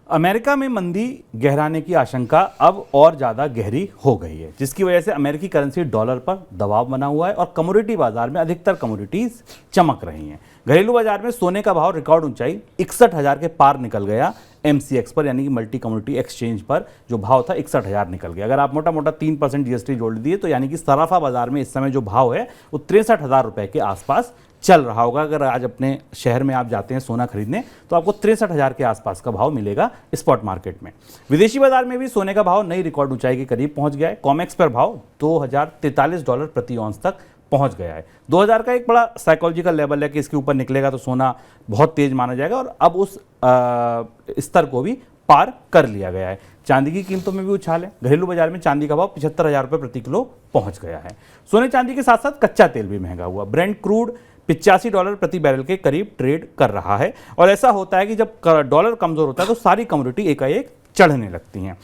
America में मंदी गहराने की आशंका अब और ज़्यादा गहरी हो गई है, जिसकी वजह से अमेरिकी करेंसी डॉलर पर दबाव बना हुआ है और कमोडिटी बाजार में अधिकतर कमोडिटीज चमक रही हैं। घरेलू बाजार में सोने का भाव रिकॉर्ड ऊंचाई 61,000 के पार निकल गया। MCX पर यानी कि मल्टी कमोडिटी एक्सचेंज पर जो भाव था 61,000 निकल गया। अगर आप मोटा मोटा 3% GST जोड़ दिए तो यानी कि सराफा बाजार में इस समय जो भाव है वो 63,000 रुपए के आसपास चल रहा होगा। अगर आज अपने शहर में आप जाते हैं सोना खरीदने तो आपको 63,000 के आसपास का भाव मिलेगा स्पॉट मार्केट में। विदेशी बाजार में भी सोने का भाव नई रिकॉर्ड ऊंचाई के करीब पहुंच गया है। कॉमेक्स पर भाव $2,043 प्रति औंस तक पहुंच गया है। 2000 का एक बड़ा साइकोलॉजिकल लेवल है कि इसके ऊपर निकलेगा तो सोना बहुत तेज माना जाएगा और अब उस स्तर को भी पार कर लिया गया है। चांदी की कीमतों में भी उछाल है। घरेलू बाजार में चांदी का भाव 75,000 रुपये प्रति किलो पहुंच गया है। सोने चांदी के साथ साथ कच्चा तेल भी महंगा हुआ। ब्रेंट क्रूड $85 प्रति बैरल के करीब ट्रेड कर रहा है और ऐसा होता है कि जब डॉलर कमजोर होता है तो सारी कमोडिटी एकाएक चढ़ने लगती हैं।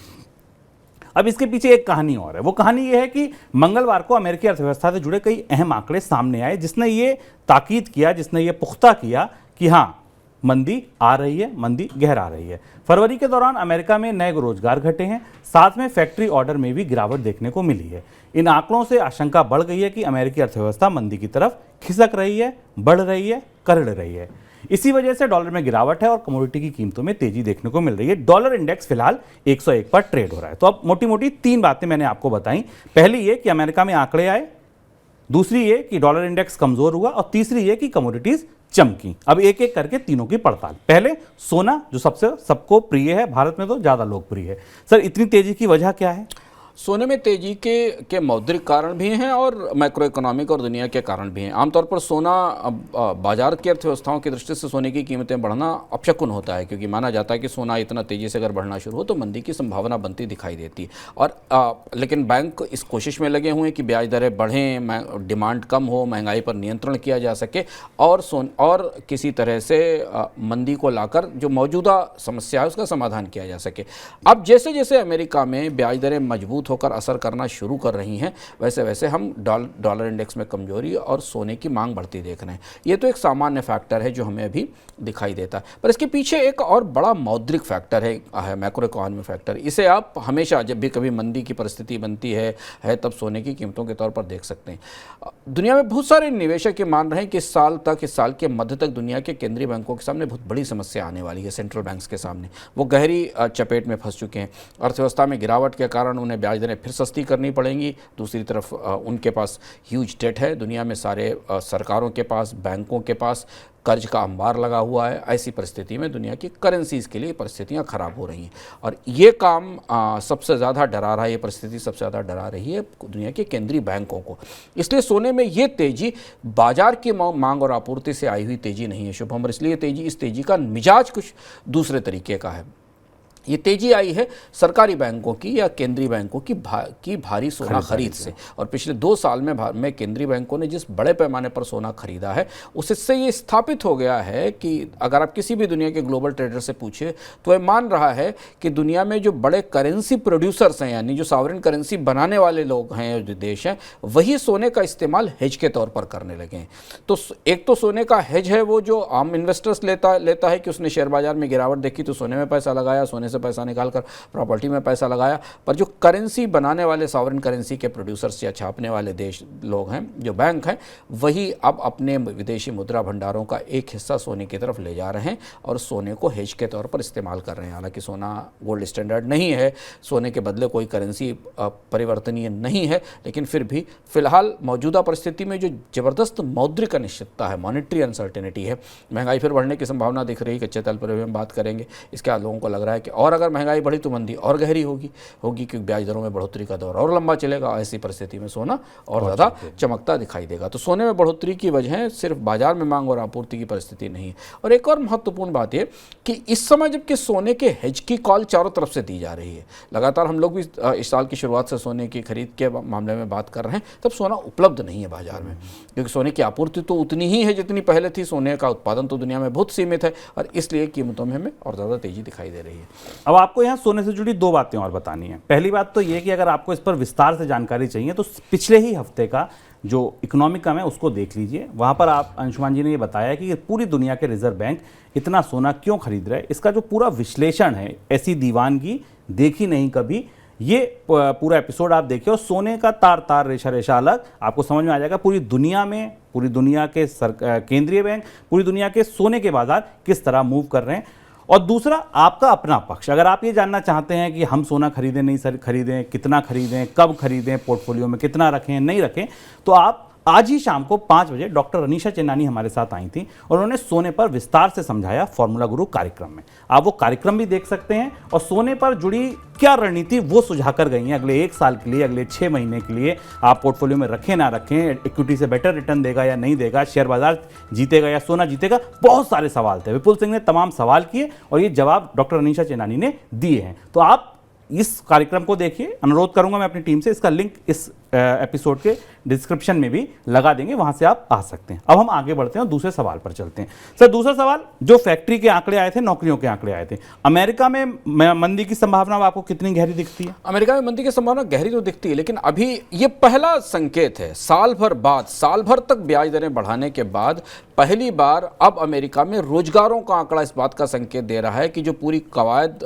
अब इसके पीछे एक कहानी और है। वो कहानी ये है कि मंगलवार को अमेरिकी अर्थव्यवस्था से जुड़े कई अहम आंकड़े सामने आए, जिसने ये ताकीद किया, जिसने ये पुख्ता किया कि हाँ, मंदी आ रही है, मंदी गहरा रही है। फरवरी के दौरान अमेरिका में नए रोजगार घटे हैं, साथ में फैक्ट्री ऑर्डर में भी गिरावट देखने को मिली है। इन आंकड़ों से आशंका बढ़ गई है कि अमेरिकी अर्थव्यवस्था मंदी की तरफ खिसक रही है, बढ़ रही है, करड़ रही है। इसी वजह से डॉलर में गिरावट है और कमोडिटी की कीमतों में तेजी देखने को मिल रही है। डॉलर इंडेक्स फिलहाल 101 पर ट्रेड हो रहा है। तो अब मोटी मोटी 3 बातें मैंने आपको बताई। पहली ये कि अमेरिका में आंकड़े आए, दूसरी ये कि डॉलर इंडेक्स कमजोर हुआ और तीसरी ये कि कमोडिटीज चमकी। अब एक एक करके तीनों की पड़ताल। पहले सोना, जो सबको प्रिय है, भारत में तो ज्यादा लोकप्रिय है। सर, इतनी तेजी की वजह क्या है? सोने में तेजी के मौद्रिक कारण भी हैं और मैक्रो इकोनॉमिक और दुनिया के कारण भी हैं। आमतौर पर सोना बाजार की अर्थव्यवस्थाओं की दृष्टि से सोने की कीमतें बढ़ना अपशकुन होता है, क्योंकि माना जाता है कि सोना इतना तेज़ी से अगर बढ़ना शुरू हो तो मंदी की संभावना बनती दिखाई देती है। और लेकिन बैंक इस कोशिश में लगे हुए हैं कि ब्याज दरें बढ़ें, डिमांड कम हो, महंगाई पर नियंत्रण किया जा सके और किसी तरह से मंदी को लाकर जो मौजूदा समस्या है उसका समाधान किया जा सके। अब जैसे जैसे अमेरिका में ब्याज दरें मजबूत होकर असर करना शुरू कर रही हैं, वैसे वैसे हम डॉलर इंडेक्स में कमजोरी और सोने की मांग बढ़ती देख रहे हैं। ये तो एक सामान्य फैक्टर है जो हमें अभी दिखाई देता है, पर इसके पीछे एक और बड़ा मौद्रिक फैक्टर है मैक्रो इकोनॉमिक फैक्टर। इसे आप हमेशा जब भी कभी मंदी की परिस्थिति बनती है तब सोने की कीमतों के तौर पर देख सकते हैं। दुनिया में बहुत सारे निवेशक ये मान रहे हैं कि इस साल के मध्य तक दुनिया के केंद्रीय बैंकों के सामने बहुत बड़ी समस्या आने वाली है। सेंट्रल बैंक्स के सामने वो गहरी चपेट में फंस चुके हैं। अर्थव्यवस्था में गिरावट के कारण उन्हें ब्याज दरें फिर सस्ती करनी पड़ेंगी। दूसरी तरफ उनके पास ह्यूज डेट है। दुनिया में सारे सरकारों के पास, बैंकों के पास कर्ज का अंबार लगा हुआ है। ऐसी परिस्थिति में दुनिया की करेंसीज़ के लिए परिस्थितियां खराब हो रही हैं और ये काम सबसे ज़्यादा डरा रहा है, ये परिस्थिति सबसे ज़्यादा डरा रही है दुनिया के केंद्रीय बैंकों को। इसलिए सोने में ये तेज़ी बाजार की मांग और आपूर्ति से आई हुई तेज़ी नहीं है शुभम, और इसलिए इस तेज़ी का मिजाज कुछ दूसरे तरीके का है। ये तेजी आई है सरकारी बैंकों की या केंद्रीय बैंकों की भारी सोना खरीद से। और पिछले 2 साल में केंद्रीय बैंकों ने जिस बड़े पैमाने पर सोना खरीदा है उससे ये स्थापित हो गया है कि अगर आप किसी भी दुनिया के ग्लोबल ट्रेडर से पूछे तो ये मान रहा है कि दुनिया में जो बड़े करेंसी प्रोड्यूसर्स हैं, यानी जो सॉवरेन करेंसी बनाने वाले लोग हैं, जो देश हैं, वही सोने का इस्तेमाल हेज के तौर पर करने लगे हैं। तो एक तो सोने का हेज है वो जो आम इन्वेस्टर्स लेता है कि उसने शेयर बाजार में गिरावट देखी तो सोने में पैसा लगाया, सोने से पैसा निकालकर प्रॉपर्टी में पैसा लगाया। पर जो करेंसी बनाने वाले सॉवरेन करेंसी के प्रोड्यूसर्स या छापने वाले देश लोग हैं, जो बैंक हैं, वही अब अपने विदेशी मुद्रा भंडारों का एक हिस्सा सोने की तरफ ले जा रहे हैं और सोने को हेज के तौर पर इस्तेमाल कर रहे हैं। हालांकि सोना गोल्ड स्टैंडर्ड नहीं है, सोने के बदले कोई करेंसी परिवर्तनीय नहीं है, लेकिन फिर भी फिलहाल मौजूदा परिस्थिति में जो ज़बरदस्त मौद्रिक अनिश्चितता है, मॉनेटरी अनसर्टेनिटी है, महंगाई फिर बढ़ने की संभावना दिख रही है। कच्चे तेल पर भी हम बात करेंगे। इसके बाद लोगों को लग रहा है कि और अगर महंगाई बढ़ी तो मंदी और गहरी होगी क्योंकि ब्याज दरों में बढ़ोतरी का दौर और लंबा चलेगा। ऐसी परिस्थिति में सोना और ज़्यादा चमकता दिखाई देगा। तो सोने में बढ़ोतरी की वजह सिर्फ बाजार में मांग और आपूर्ति की परिस्थिति नहीं है। और एक और महत्वपूर्ण बात यह कि इस समय जबकि सोने के हेज की कॉल चारों तरफ से दी जा रही है, लगातार हम लोग भी इस साल की शुरुआत से सोने की खरीद के मामले में बात कर रहे हैं, तब सोना उपलब्ध नहीं है बाजार में, क्योंकि सोने की आपूर्ति तो उतनी ही है जितनी पहले थी। सोने का उत्पादन तो दुनिया में बहुत सीमित है और इसलिए कीमतों में हमें और ज़्यादा तेज़ी दिखाई दे रही है। अब आपको यहाँ सोने से जुड़ी दो बातें और बतानी है। पहली बात तो ये कि अगर आपको इस पर विस्तार से जानकारी चाहिए तो पिछले ही हफ्ते का जो इकोनॉमिकम है उसको देख लीजिए। वहाँ पर आप अंशुमान जी ने ये बताया कि पूरी दुनिया के रिजर्व बैंक इतना सोना क्यों खरीद रहे हैं, इसका जो पूरा विश्लेषण है, ऐसी दीवानगी देखी नहीं कभी। ये पूरा एपिसोड आप देखिए और सोने का तार तार रेशा रेशा अलग, आपको समझ में आ जाएगा पूरी दुनिया में, पूरी दुनिया के केंद्रीय बैंक, पूरी दुनिया के सोने के बाजार किस तरह मूव कर रहे हैं। और दूसरा आपका अपना पक्ष, अगर आप ये जानना चाहते हैं कि हम सोना खरीदें नहीं सर खरीदें, कितना खरीदें, कब खरीदें, पोर्टफोलियो में कितना रखें नहीं रखें, तो आप आज ही शाम को 5 बजे डॉक्टर अनीशा चेन्नानी हमारे साथ आई थी और उन्होंने सोने पर विस्तार से समझाया फॉर्मूला गुरु कार्यक्रम में। आप वो कार्यक्रम भी देख सकते हैं और सोने पर जुड़ी क्या रणनीति वो सुझा कर गई हैं अगले 1 साल के लिए, अगले 6 महीने के लिए आप पोर्टफोलियो में रखें ना रखें, इक्विटी से बेटर रिटर्न देगा या नहीं देगा, शेयर बाजार जीतेगा या सोना जीतेगा, बहुत सारे सवाल थे। विपुल सिंह ने तमाम सवाल किए और ये जवाब डॉक्टर अनीशा चेन्नानी ने दिए हैं। तो आप इस कार्यक्रम को देखिए, अनुरोध करूंगा मैं अपनी टीम से, इसका लिंक इस एपिसोड के डिस्क्रिप्शन में भी लगा देंगे, वहां से आप आ सकते हैं। अब हम आगे बढ़ते हैं और दूसरे सवाल पर चलते हैं। सर, दूसरा सवाल, जो फैक्ट्री के आंकड़े आए थे, नौकरियों के आंकड़े आए थे, अमेरिका में मंदी की संभावना आपको कितनी गहरी दिखती है? अमेरिका में मंदी की संभावना गहरी तो दिखती है, लेकिन अभी ये पहला संकेत है साल भर बाद, साल भर तक ब्याज दरें बढ़ाने के बाद पहली बार अब अमेरिका में रोजगारों का आंकड़ा इस बात का संकेत दे रहा है कि जो पूरी कवायद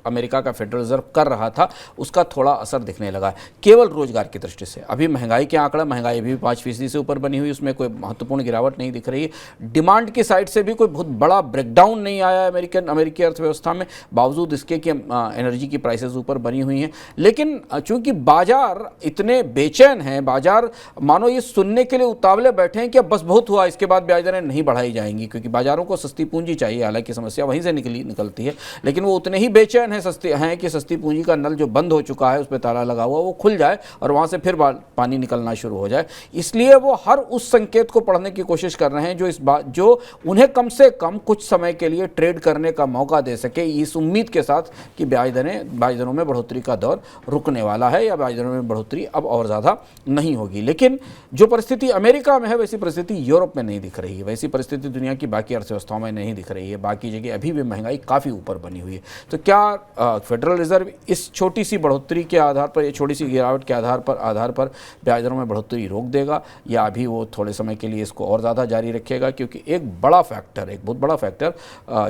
अमेरिका का फेडरल रिजर्व कर रहा था उसका थोड़ा असर दिखने लगा है, केवल रोजगार की दृष्टि से। अभी महंगाई के आंकड़ा, महंगाई भी 5% से ऊपर बनी हुई, उसमें कोई महत्वपूर्ण गिरावट नहीं दिख रही है। डिमांड की साइड से भी कोई बहुत बड़ा ब्रेकडाउन नहीं आया अमेरिकी अर्थव्यवस्था में, बावजूद इसके कि एनर्जी की प्राइसेस ऊपर बनी हुई हैं। लेकिन चूंकि बाजार इतने बेचैन हैं, बाजार मानो ये सुनने के लिए उतावले बैठे हैं कि अब बस बहुत हुआ, इसके बाद ब्याज दरें नहीं बढ़ाई जाएंगी, क्योंकि बाजारों को सस्ती पूंजी चाहिए। हालांकि समस्या वहीं से निकलती है, लेकिन वो उतने ही बेचैन हैं कि सस्ती पूंजी का नल जो बंद हो चुका है, उस पर ताला लगा हुआ, वो खुल जाए और वहां से फिर पानी निकलना शुरू हो जाए। इसलिए वो हर उस संकेत को पढ़ने की कोशिश कर रहे हैं जो उन्हें कम से कम कुछ समय के लिए ट्रेड करने का मौका दे सके, इस उम्मीद के साथ कि ब्याज दरों में बढ़ोतरी का दौर रुकने वाला है या ब्याज दरों में बढ़ोतरी अब और ज़्यादा नहीं होगी। लेकिन जो परिस्थिति अमेरिका में है वैसी परिस्थिति यूरोप में नहीं दिख रही है, वैसी परिस्थिति दुनिया की बाकी अर्थव्यवस्थाओं में नहीं दिख रही है। बाकी जगह अभी भी महंगाई काफ़ी ऊपर बनी हुई है। तो क्या फेडरल रिजर्व इस छोटी सी बढ़ोतरी के आधार पर, ये छोटी सी गिरावट के आधार पर ब्याज दरों में बढ़ोतरी रोक देगा, या अभी वो थोड़े समय के लिए इसको और ज़्यादा जारी रखेगा? क्योंकि एक बहुत बड़ा फैक्टर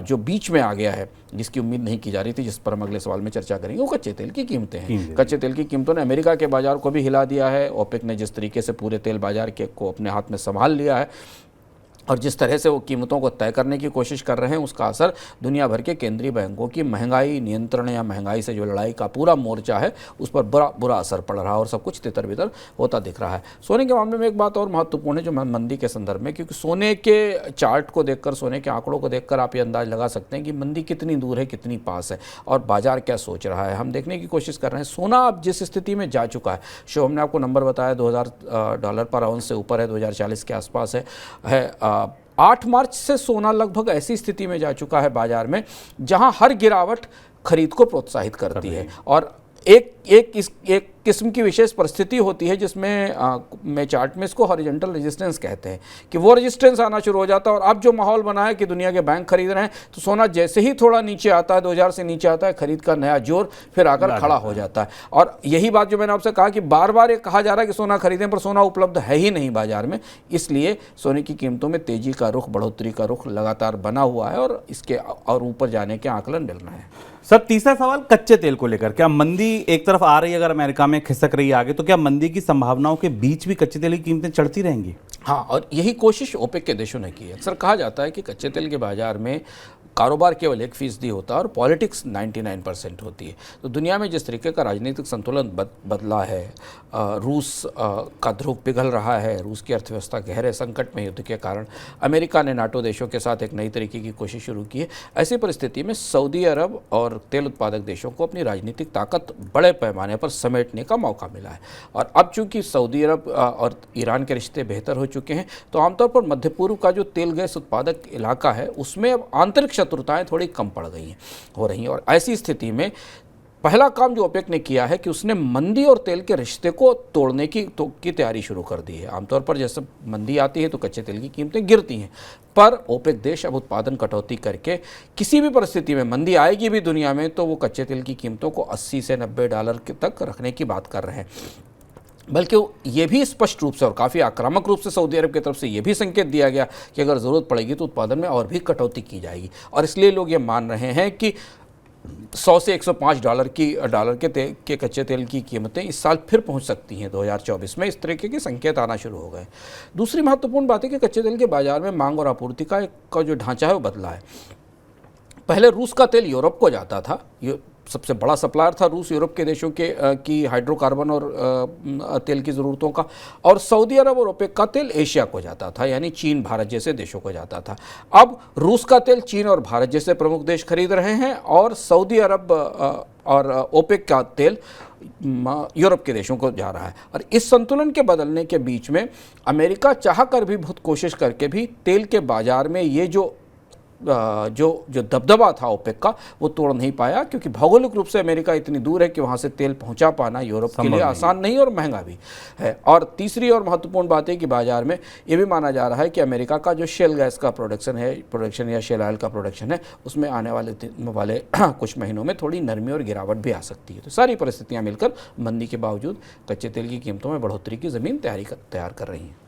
जो बीच में आ गया है, जिसकी उम्मीद नहीं की जा रही थी, जिस पर हम अगले सवाल में चर्चा करेंगे, वो कच्चे तेल की कीमतें हैं। कच्चे तेल की कीमतों ने अमेरिका के बाजार को भी हिला दिया है। ओपेक ने जिस तरीके से पूरे तेल बाजार को अपने हाथ में संभाल लिया है और जिस तरह से वो कीमतों को तय करने की कोशिश कर रहे हैं, उसका असर दुनिया भर के केंद्रीय बैंकों की महंगाई नियंत्रण या महंगाई से जो लड़ाई का पूरा मोर्चा है, उस पर बुरा असर पड़ रहा है और सब कुछ तितर बितर होता दिख रहा है। सोने के मामले में एक बात और महत्वपूर्ण है जो मंदी के संदर्भ में, क्योंकि सोने के चार्ट को देखकर, सोने के आंकड़ों को देखकर आप ये अंदाज लगा सकते हैं कि मंदी कितनी दूर है, कितनी पास है और बाजार क्या सोच रहा है। हम देखने की कोशिश कर रहे हैं। सोना अब जिस स्थिति में जा चुका है, शो हमने आपको नंबर बताया, $2000 पर आउंस से ऊपर है, 2040 के आसपास है। 8 मार्च से सोना लगभग ऐसी स्थिति में जा चुका है बाजार में जहां हर गिरावट खरीद को प्रोत्साहित करती है और एक किस्म की विशेष परिस्थिति होती है जिसमें मैं चार्ट में इसको हॉरिजॉन्टल रेजिस्टेंस कहते हैं, कि वो रेजिस्टेंस आना शुरू हो जाता है। और अब जो माहौल बना है कि दुनिया के बैंक खरीद रहे हैं, तो सोना जैसे ही थोड़ा नीचे आता है, 2000 से नीचे आता है, खरीद का नया जोर फिर आकर खड़ा हो जाता है। और यही बात जो मैंने आपसे कहा कि बार बार ये कहा जा रहा है कि सोना खरीदें, पर सोना उपलब्ध है ही नहीं बाजार में। इसलिए सोने की कीमतों में तेजी का रुख, बढ़ोतरी का रुख लगातार बना हुआ है और इसके और ऊपर जाने के आकलन मिल रहे हैं। सर, तीसरा सवाल कच्चे तेल को लेकर, क्या मंदी एक तरफ आ रही है, अगर अमेरिका में खिसक रही है आगे, तो क्या मंदी की संभावनाओं के बीच भी कच्चे तेल की कीमतें चढ़ती रहेंगी? हाँ, और यही कोशिश ओपेक के देशों ने की है। अक्सर कहा जाता है कि कच्चे तेल के बाजार में कारोबार केवल 1% होता है और पॉलिटिक्स 99% होती है। तो दुनिया में जिस तरीके का राजनीतिक संतुलन बदला है, रूस का ध्रुव पिघल रहा है, रूस की अर्थव्यवस्था गहरे संकट में युद्ध के कारण, अमेरिका ने नाटो देशों के साथ एक नई तरीके की कोशिश शुरू की है। ऐसी परिस्थिति में सऊदी अरब और तेल उत्पादक देशों को अपनी राजनीतिक ताकत बड़े पैमाने पर समेटने का मौका मिला है। और अब चूंकि सऊदी अरब और ईरान के रिश्ते बेहतर हो चुके हैं, तो आमतौर पर मध्य पूर्व का जो तेल गैस उत्पादक इलाका है, उसमें अब आंतरिक शत्रुताएं थोड़ी कम पड़ गई हैं, हो रही हैं। और ऐसी स्थिति में पहला काम जो ओपेक ने किया है कि उसने मंदी और तेल के रिश्ते को तोड़ने की तैयारी शुरू कर दी है। आमतौर पर जैसे मंदी आती है तो कच्चे तेल की कीमतें गिरती हैं, पर ओपेक देश अब उत्पादन कटौती करके किसी भी परिस्थिति में, मंदी आएगी भी दुनिया में, तो वो कच्चे तेल की कीमतों को 80 से 90 डॉलर तक रखने की बात कर रहे हैं। बल्कि ये भी स्पष्ट रूप से और काफ़ी आक्रामक रूप से सऊदी अरब की तरफ से ये भी संकेत दिया गया कि अगर ज़रूरत पड़ेगी तो उत्पादन में और भी कटौती की जाएगी। और इसलिए लोग ये मान रहे हैं कि 100 से 105 डॉलर के कच्चे तेल की कीमतें इस साल फिर पहुंच सकती हैं 2024 में। इस तरीके के संकेत आना शुरू हो गए। दूसरी महत्वपूर्ण बात है कि कच्चे तेल के बाजार में मांग और आपूर्ति का जो ढांचा है वो बदला है। पहले रूस का तेल यूरोप को जाता था, सबसे बड़ा सप्लायर था रूस यूरोप के देशों की हाइड्रोकार्बन और तेल की ज़रूरतों का, और सऊदी अरब और ओपेक का तेल एशिया को जाता था, यानी चीन भारत जैसे देशों को जाता था। अब रूस का तेल चीन और भारत जैसे प्रमुख देश खरीद रहे हैं और सऊदी अरब और ओपेक का तेल यूरोप के देशों को जा रहा है। और इस संतुलन के बदलने के बीच में अमेरिका चाह कर भी, बहुत कोशिश करके भी, तेल के बाजार में ये जो दबदबा था ओपेक का वो तोड़ नहीं पाया, क्योंकि भौगोलिक रूप से अमेरिका इतनी दूर है कि वहाँ से तेल पहुँचा पाना यूरोप के लिए आसान नहीं और महंगा भी है। और तीसरी और महत्वपूर्ण बात है कि बाजार में ये भी माना जा रहा है कि अमेरिका का जो शेल गैस का प्रोडक्शन या शेल ऑयल का प्रोडक्शन है, उसमें आने वाले कुछ महीनों में थोड़ी नरमी और गिरावट भी आ सकती है। तो सारी परिस्थितियाँ मिलकर मंदी के बावजूद कच्चे तेल की कीमतों में बढ़ोतरी की ज़मीन तैयार कर रही हैं।